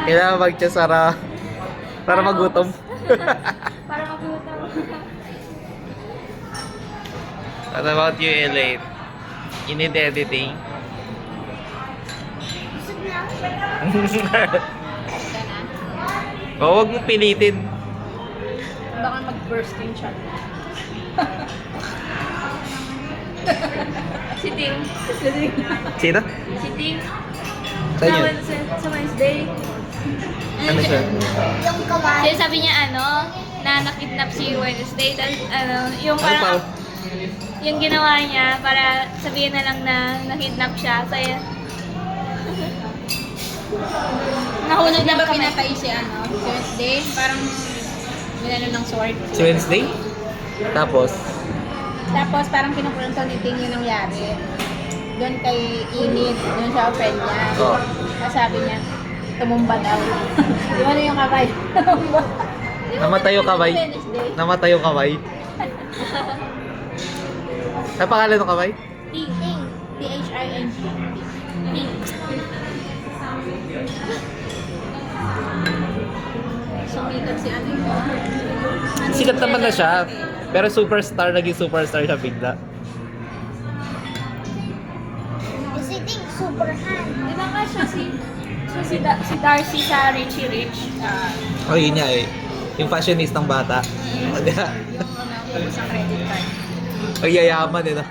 Kailangan magtsasara para magutom. Para magutom. What about you, Elaine? You need editing? Oh, huwag mong pilitin. Baka mag-burst yung chat. Si Ting. Sino? Si Ting. Saan yun? Sa Wednesday. Ano siya? Yung kawaii. Kasi sabi niya na nakidnap si Wednesday. Tapos yung Ano pa? parang, yung ginawa niya para sabihin na lang na nakidnap siya. So yun. Nahulog Di lang ba kami. pinatay si Wednesday? Parang ginano ng sword. Si Wednesday? Tapos? Tapos parang kinukulong ni Ting yung nangyari. Doon kay Enid, doon siya friend niya. Oh. Tapos sabi niya, tumumba daw. Di ba na yung kamay? Tumumba. Namatay yung kamay. Wednesday. Namatay yung kamay. Ano pangalan ng kamay? Ting. T-H-I-N-G. Ting. Sumikat si ano yun. Sikat naman na siya. Pero superstar, naging superstar siya bigla. Kasi ting super hand. Di ba nga siya si Darcy sa Richie Rich? Oh, yun niya eh. Yung fashionistang bata. O, di ba? Yung ubus ang credit card. Ang yayaman eh, no?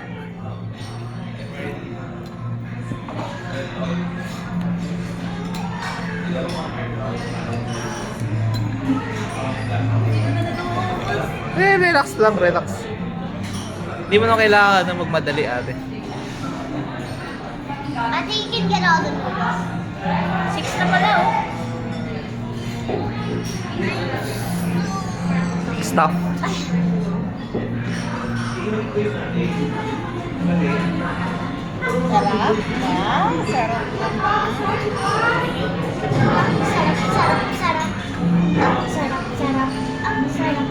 Relax lang, relax. Hindi mo na kailangan na magmadali, ate. Ate, you can get all the noodles. 6 na pala oh. Stop. Sarap? Wow, sarap naman. Sarap, sarap, sarap. Ang sarap, sarap. Ang sarap.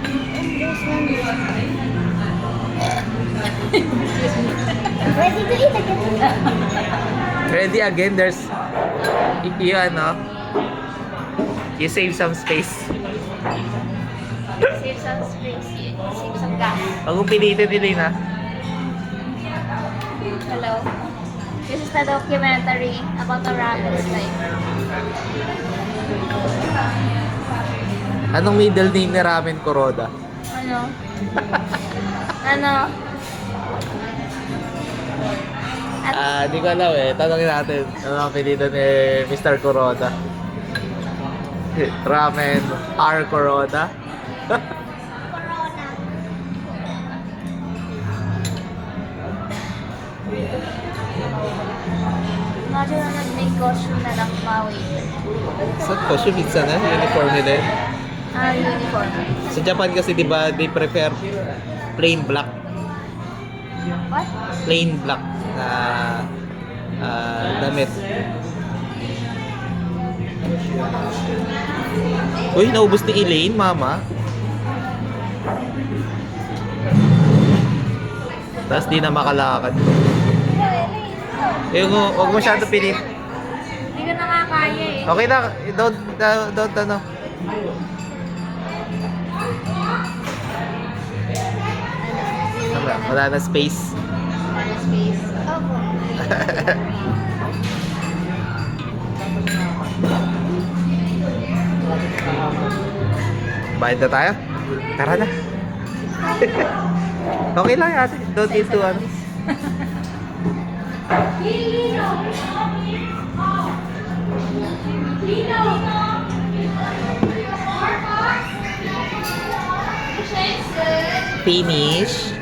Ready to eat again. Ready again, there's... ano? You save some space. Save some space, save some gas. Huwag mong pilitin nila, ha? Hello. This is the documentary about the rabbit's life. Anong middle name ni Ramen Kuroda? Ano? Ano? Di ko alam eh. Tanongin natin. Ano ang apelido ni Mr. Kuroda? Ramen R. Kuroda? Imagine na nag-make costume na lang Maui. Saan ko? Siya minsan na. Uniform nila eh. Uniform. Sa Japan kasi di ba they prefer plain black. What? Plain black na damit. Uy, naubos ni Elaine, mama. Tapos di na makalakad. Yung huwag masyado pilit. Hindi ko nakakaya eh. Okay na, don't ano. Wala na space. Para space. Opo. Bayad na tayo? Tara na. Okay lang ate. Don't need to ano. Finish.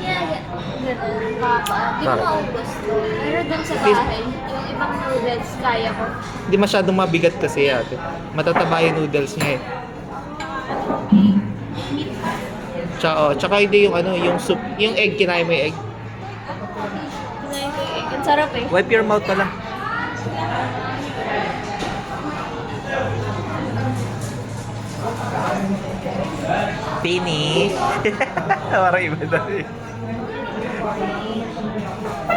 Kaya ganun, papa. Di ko Bakit? maubos. Pero dun sa bahay, yung ibang noodles, kaya ko. Hindi masyadong mabigat kasi ate. Matataba yung noodles niya eh. Tsaka hindi yung ano, yung soup, yung egg, kinain mo yung egg. Ang sarap eh. Wipe your mouth pala. Finish. Parang iba na eh. Sorry.